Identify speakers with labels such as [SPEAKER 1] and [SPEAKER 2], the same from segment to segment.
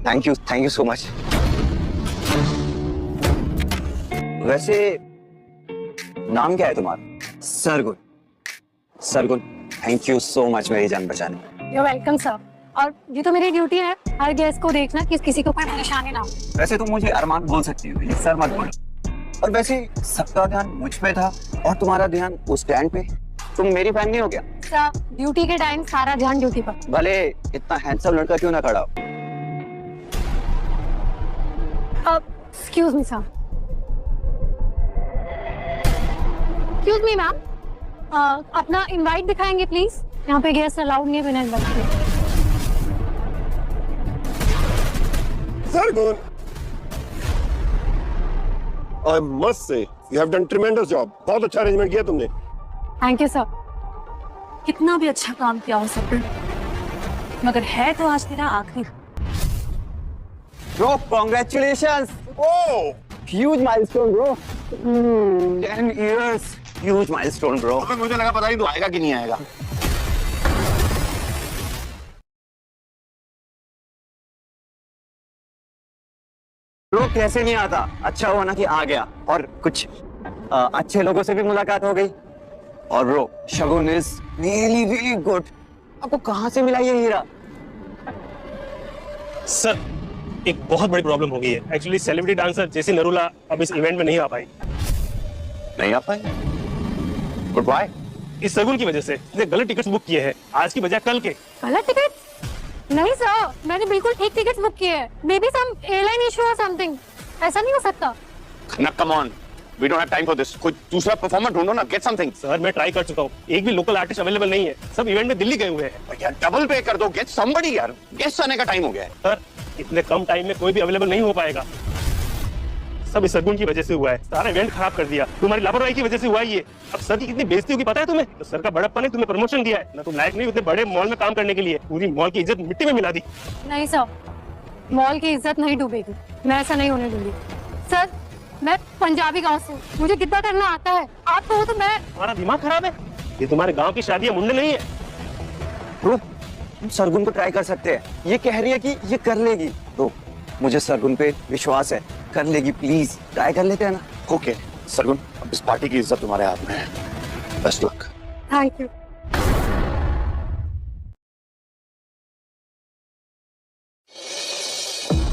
[SPEAKER 1] Thank you so much. वैसे नाम क्या है तुम्हारा? Sargun. Sargun, thank you so much मेरी जान बचाने में।
[SPEAKER 2] You're welcome, sir. और ये तो मेरी ड्यूटी है हर गेस्ट को देखना कि किसी को कोई परेशानी ना हो।
[SPEAKER 1] वैसे तुम मुझे अरमान बोल सकती हो, ये सर मत बोलो। और वैसे सबका ध्यान मुझ पे था और तुम्हारा ध्यान उस स्टैंड पे। तुम मेरी फैन नहीं हो क्या?
[SPEAKER 2] सर, ड्यूटी के टाइम सारा ध्यान ड्यूटी पर।
[SPEAKER 1] भले इतना हैंडसम लड़का क्यों ना खड़ा हो।
[SPEAKER 2] Excuse me, sir. Excuse me, ma'am. अपना इनवाइट दिखाएंगे प्लीज। यहाँ पे गेस्ट अलाउड नहीं है बिना इनवाइट के।
[SPEAKER 3] Sargun, I must say you have done tremendous job. बहुत अच्छा अरेंजमेंट किया तुमने।
[SPEAKER 2] Thank you sir.
[SPEAKER 4] कितना भी अच्छा काम किया हो सकता, मगर है तो आज तेरा आखिरी।
[SPEAKER 1] Bro, congratulations!
[SPEAKER 3] Oh,
[SPEAKER 1] Huge milestone, bro. 10 years. Huge milestone, bro.
[SPEAKER 3] अबे मुझे लगा पता नहीं तू आएगा कि नहीं आएगा।
[SPEAKER 1] ब्रो कैसे नहीं आता? अच्छा हुआ ना कि आ गया और कुछ अच्छे लोगों से भी मुलाकात हो गई। और bro Shagun is really really good. आपको कहाँ से मिला ये हीरा?
[SPEAKER 5] सर एक बहुत बड़ी प्रॉब्लम हो गई है। एक्चुअली सेलिब्रिटी डांसर जैसी नरूला अब इस इवेंट में नहीं आ पाई।
[SPEAKER 3] नहीं आ पाए? Good bye.
[SPEAKER 5] इस शगुन की वजह से इसने गलत टिकट्स बुक किए हैं, आज की बजाय कल के।
[SPEAKER 2] गलत टिकट? नहीं सर, मैंने बिल्कुल ठीक टिकट बुक किए हैं। Maybe some airline issue और समथिंग। ऐसा नहीं हो सकता।
[SPEAKER 3] ना come on, we don't have time for this. कोई दूसरा परफॉर्मर ढूंढो ना, गेट समथिंग।
[SPEAKER 5] सर मैं ट्राई कर चुका हूँ, एक भी लोकल आर्टिस्ट अवेलेबल नहीं है। सब इवेंट में दिल्ली गए हुए हैं।
[SPEAKER 3] यार डबल पे कर दो, गेट समबडी यार। गेस्ट आने का टाइम हो गया है।
[SPEAKER 5] सर इतने कम टाइम में कोई भी अवेलेबल नहीं हो पाएगा। सब इस शगुन की वजह से हुआ है, सारा इवेंट खराब कर दिया। तुम्हारी लापरवाही की वजह से हुआ ये। अब सर की कितनी बेइज्जती होगी पता है तुम्हें? तो सर का बड़प्पन ने तुम्हें प्रमोशन दिया है ना, तुम लायक नहीं उतने बड़े मॉल में काम करने के लिए। पूरी मॉल की इज्जत मिट्टी में मिला दी।
[SPEAKER 2] नहीं सर, मॉल की इज्जत नहीं डूबेगी। मैं ऐसा नहीं होने दूंगी। सर मैं पंजाबी गांव से, मुझे गिद्दा करना आता है। आप कहो तो मैं।
[SPEAKER 5] तुम्हारा दिमाग खराब है? ये तुम्हारे गाँव की शादी है, मुंडे नहीं है।
[SPEAKER 1] ब्रो हम सरगुन को ट्राई कर सकते हैं। ये कह रही है कि ये कर लेगी। तो मुझे सरगुन पे विश्वास है, कर लेगी। प्लीज ट्राई कर लेते हैं ना?
[SPEAKER 3] ओके सरगुन, अब इस पार्टी की इज्जत तुम्हारे हाथ में है। Best luck.
[SPEAKER 2] Thank you.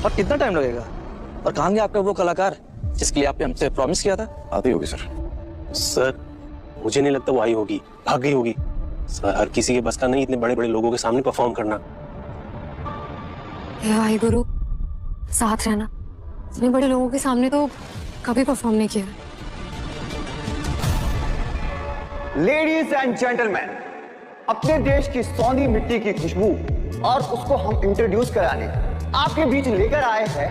[SPEAKER 6] और कितना टाइम लगेगा? और कहाँ गया आपका वो कलाकार जिसके लिए आपने हमसे प्रॉमिस किया था?
[SPEAKER 3] आती होगी सर।
[SPEAKER 5] सर मुझे नहीं लगता वो आई होगी, भाग गई होगी। सर हर किसी के बस का नहीं इतने बड़े बड़े लोगों के सामने परफॉर्म करना।
[SPEAKER 2] हे भाई गुरु, साथ रहना। इतने बड़े लोगों के सामने तो कभी परफॉर्म नहीं किया।
[SPEAKER 1] लेडीज एंड जेंटलमैन, अपने देश की सौंधी मिट्टी की खुशबू और उसको हम इंट्रोड्यूस कराने आपके बीच लेकर आए हैं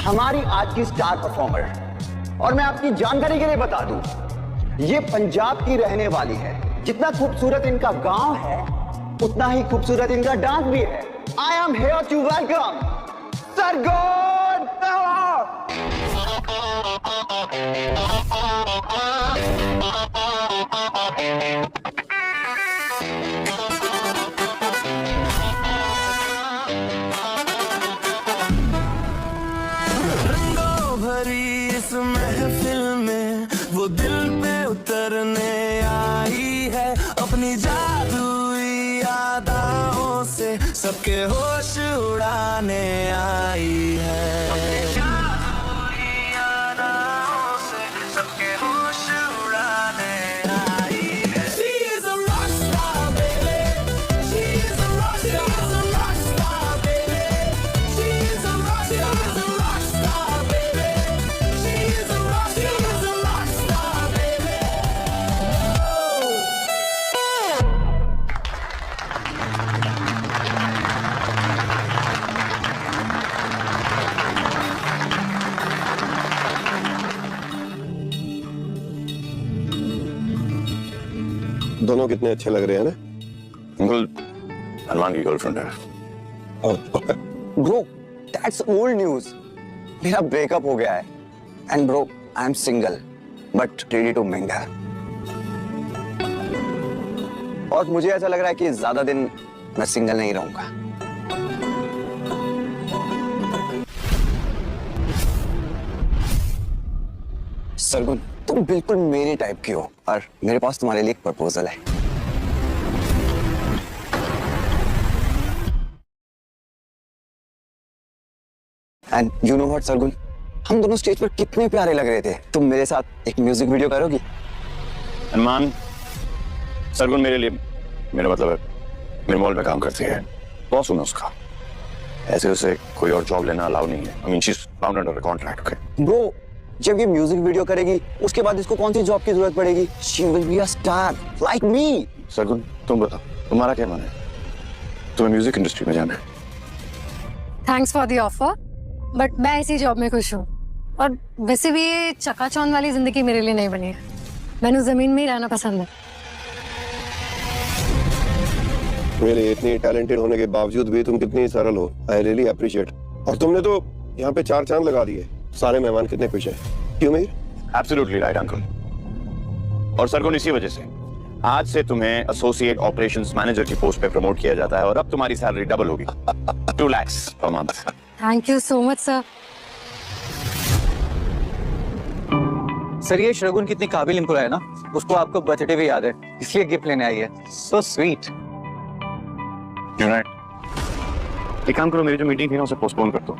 [SPEAKER 1] हमारी आज की स्टार परफॉर्मर। और मैं आपकी जानकारी के लिए बता दूं, ये पंजाब की रहने वाली है। जितना खूबसूरत इनका गांव है उतना ही खूबसूरत इनका डांस भी है। I am here to welcome Sargun Tanwar.
[SPEAKER 7] रंगों भरी इस महफिल में वो दिल पे उतरने आई है। अपनी जादुई यादाओं से सबके होश उड़ाने आई है। अपनी जादुई यादाओं से सबके होश उड़ाने आई है। She is a rock star, baby. She is a rock star, baby. She is a rock star, baby. She is a rock star, baby.
[SPEAKER 3] दोनों कितने अच्छे लग रहे हैं ना?
[SPEAKER 8] अंकल अरमान की गर्लफ्रेंड है।
[SPEAKER 1] Bro that's old news. मेरा ब्रेकअप हो गया है and bro I am single but ready to mingle. और मुझे ऐसा लग रहा है कि ज्यादा दिन मैं सिंगल नहीं रहूंगा। सरगुन, तुम बिल्कुल मेरे टाइप की हो और मेरे पास तुम्हारे लिए एक प्रपोजल है। And you know what Sargun, हम दोनों स्टेज पर कितने प्यारे लग रहे थे। तुम मेरे साथ एक म्यूजिक वीडियो करोगी?
[SPEAKER 8] अरमान, सरगुन मेरे लिए, मेरा मतलब है मेरे मॉल में काम करती है, बॉस हूं मैं उसका। ऐसे उसे कोई और जॉब लेना अलाउ नहीं है। I mean she is bound under a contract. Okay
[SPEAKER 1] bro, जब ये म्यूजिक वीडियो करेगी उसके बाद इसको कौन सी जॉब की जरूरत पड़ेगी? She will be a star like me.
[SPEAKER 8] Sargun, तुम बताओ, तुम्हारा क्या मन है? तुम्हें म्यूजिक इंडस्ट्री में जाना है?
[SPEAKER 2] Thanks for the offer, but मैं इसी जॉब में खुश हूँ। और वैसे भी ये चकाचौंध वाली जिंदगी मेरे लिए नहीं बनी है। मैंने जमीन में ही रहना पसंद है।
[SPEAKER 9] मेरे इतनी टैलेंटेड होने के बावजूद भी तुम कितनी सरल हो। I really appreciate. और तुमने तो यहाँ पे 4 चांद लगा दिए। सारे मेहमान कितने खुश हैं। क्यों मीर?
[SPEAKER 8] Absolutely right uncle. और सरगुन, इसी वजह से आज से तुम्हें एसोसिएट ऑपरेशंस मैनेजर की पोस्ट पे प्रमोट किया जाता है और अब तुम्हारी सैलरी डबल होगी, 2 lakh per month.
[SPEAKER 2] Thank you so much sir.
[SPEAKER 6] Sir, ये शगुन कितनी काबिल एम्प्लॉय है ना, उसको आपको बर्थडे भी याद है, इसलिए गिफ्ट लेने आई है। So sweet.
[SPEAKER 8] You right. एक काम करो, मेरी जो मीटिंग थी ना उसे पोस्टपोन कर दो।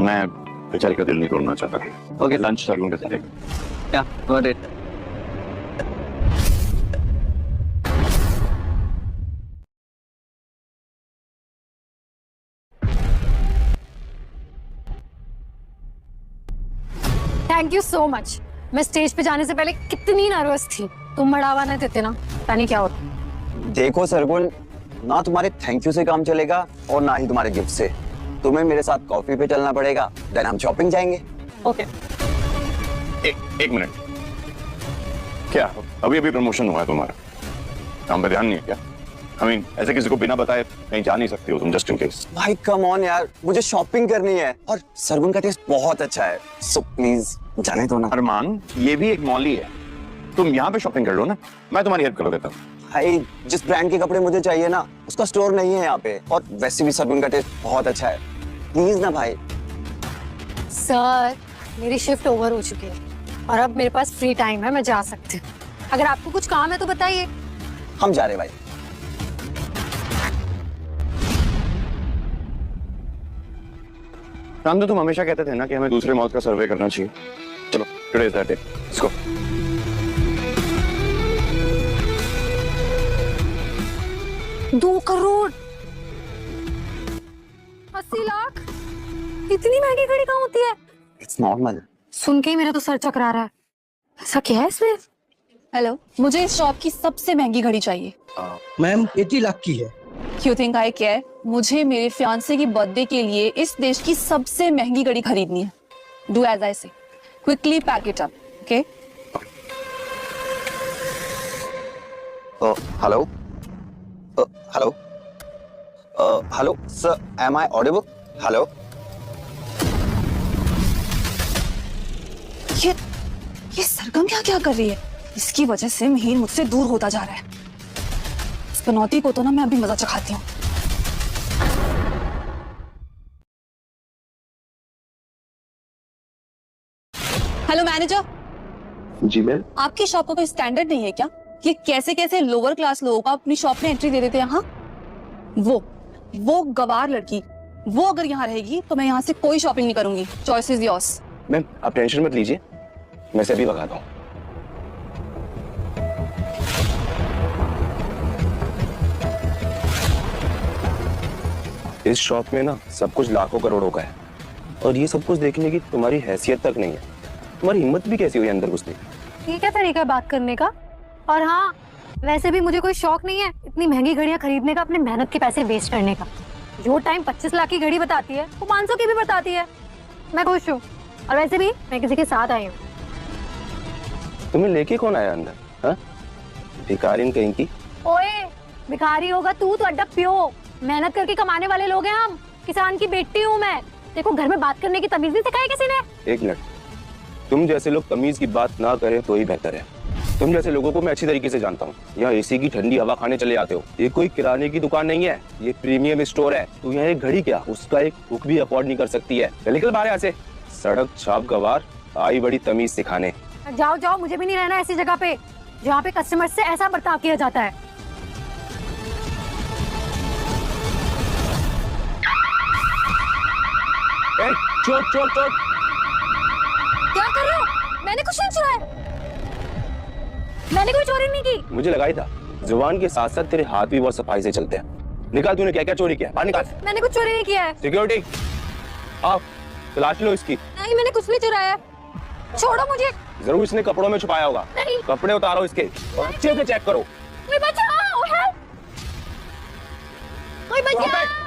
[SPEAKER 8] मैं बेचारी का दिल नहीं तोड़ना चाहता।
[SPEAKER 6] ओके,
[SPEAKER 8] लंच सरगुन के साथ।
[SPEAKER 6] या got it.
[SPEAKER 2] Thank you so much. मैं स्टेज पे जाने से पहले कितनी नर्वस थी। तुम बढ़ावा नहीं देते ना, पता नहीं क्या होता।
[SPEAKER 1] देखो सरगुन, ना तुम्हारे थैंक यू से काम चलेगा और ना ही तुम्हारे गिफ्ट से। तुम्हें मेरे साथ कॉफी पे चलना पड़ेगा, देन हम शॉपिंग जाएंगे।
[SPEAKER 2] ओके।
[SPEAKER 8] एक मिनट, क्या अभी अभी प्रमोशन हुआ है तुम्हारा? काम पे ध्यान नहीं है क्या? I mean, ऐसे किसी को बिना बताए कहीं जा नहीं सकते हो तुम, जस्ट इन केस।
[SPEAKER 1] भाई कम ऑन यार, मुझे शॉपिंग करनी है और सरगुन का टेस्ट बहुत अच्छा है, सो प्लीज जाने दो ना।
[SPEAKER 8] अरमान, ये भी एक मॉल ही है, तुम यहाँ पे शॉपिंग कर लो ना, मैं तुम्हारी हेल्प कर देता हूँ।
[SPEAKER 1] भाई जिस ब्रांड के कपड़े मुझे चाहिए ना, उसका स्टोर नहीं है यहाँ पे, और वैसे भी सरगुन का टेस्ट बहुत अच्छा है, प्लीज ना भाई।
[SPEAKER 2] सर, मेरी शिफ्ट ओवर हो चुकी है और अब मेरे पास फ्री टाइम है, मैं जा सकती हूँ। अगर आपको कुछ काम है तो बताइए।
[SPEAKER 1] हम जा रहे भाई।
[SPEAKER 8] राम, तो तुम हमेशा कहते थे ना कि हमें दूसरे मॉल का सर्वे करना चाहिए। चलो, today is that day, let's go.
[SPEAKER 2] 2 crore 80 lakh, इतनी महंगी घड़ी कहाँ होती है?
[SPEAKER 1] It's normal.
[SPEAKER 2] सुन के ही मेरा तो सर चकरा रहा है। ऐसा क्या है इसमें?
[SPEAKER 4] हेलो, मुझे इस शॉप की सबसे महंगी घड़ी चाहिए।
[SPEAKER 10] मैम 80 लाख की है।
[SPEAKER 4] क्यों थिंक आई केयर? मुझे मेरे फियांसे की बर्थडे के लिए इस देश की सबसे महंगी घड़ी खरीदनी है। Do as I say, quickly pack it up, okay?
[SPEAKER 1] Hello hello hello sir, am I audible? Hello.
[SPEAKER 4] ये सरगम क्या कर रही है? इसकी वजह से महीर मुझसे दूर होता जा रहा है। इस पनौती को तो ना मैं अभी मजा चखाती हूँ। Hello manager.
[SPEAKER 9] जी मैम।
[SPEAKER 4] आपकी शॉप का कोई स्टैंडर्ड नहीं है क्या? ये कैसे लोअर क्लास लोगों को अपनी शॉप में एंट्री दे देते हैं। हाँ, वो गवार लड़की, वो अगर यहाँ रहेगी तो मैं यहाँ से कोई शॉपिंग नहीं करूंगी। Choice is yours.
[SPEAKER 8] मैम, आप टेंशन मत लीजिए, मैं से अभी भगाता हूँ।
[SPEAKER 9] इस शॉप में ना सब कुछ लाखों करोड़ों का है, और ये सब कुछ देखने की तुम्हारी हैसियत तक नहीं है। तुम्हारी हिम्मत भी कैसी हुई अंदर घुसने की?
[SPEAKER 2] ये क्या तरीका है बात करने का? और हाँ, वैसे भी मुझे कोई शौक नहीं है इतनी महंगी घड़ियां खरीदने का, अपने मेहनत के पैसे वेस्ट करने का। जो टाइम 25 लाख की घड़ी बताती है वो 500 की भी बताती है। मैं खुश हूँ, और वैसे भी मैं किसी के साथ आई हूँ।
[SPEAKER 9] तुम्हें लेके कौन आया अंदर? हाँ, भिखारिन कहीं की।
[SPEAKER 2] ओए, भिखारी होगा तू तो अड्डा पियो। मेहनत करके कमाने वाले लोग हैं हम। किसान की बेटी हूँ मैं। देखो, घर में बात करने की तमीज नहीं सिखाई किसी ने।
[SPEAKER 9] एक मिनट, तुम जैसे लोग तमीज की बात ना करें तो ही बेहतर है। तुम जैसे लोगों को मैं अच्छी तरीके से जानता हूँ। यहाँ एसी की ठंडी हवा खाने चले जाते हो। ये कोई किराने की दुकान नहीं है, ये प्रीमियम स्टोर है। तू यहाँ एक घड़ी क्या, उसका एक बुक भी अफोर्ड नहीं कर सकती है। निकल बाहर यहाँ से। सड़क छाप गवार, आई बड़ी तमीज सिखाने।
[SPEAKER 2] जाओ जाओ, मुझे भी नहीं रहना ऐसी जगह पे जहाँ पे कस्टमर से ऐसा बर्ताव किया जाता है।
[SPEAKER 9] चोट चोट चोट।
[SPEAKER 2] क्या कर रहे हो? मैंने कुछ नहीं चुराया, मैंने कोई चोरी नहीं की।
[SPEAKER 9] मुझे लगा ही था जुबान के साथ साथ तेरे हाथ भी बहुत सफाई से चलते हैं। निकाल, तूने क्या क्या चोरी किया? बाहर निकाल।
[SPEAKER 2] मैंने कुछ चोरी नहीं किया है।
[SPEAKER 9] सिक्योरिटी आओ, तलाश लो इसकी।
[SPEAKER 2] नहीं, मैंने कुछ नहीं चुराया। छोड़ो मुझे।
[SPEAKER 9] जरूर इसने कपड़ों में छुपाया होगा।
[SPEAKER 2] नहीं।
[SPEAKER 9] कपड़े उतारो इसके और अच्छे से चेक करो।
[SPEAKER 2] कोई बचाओ, हेल्प! कोई बचाओ!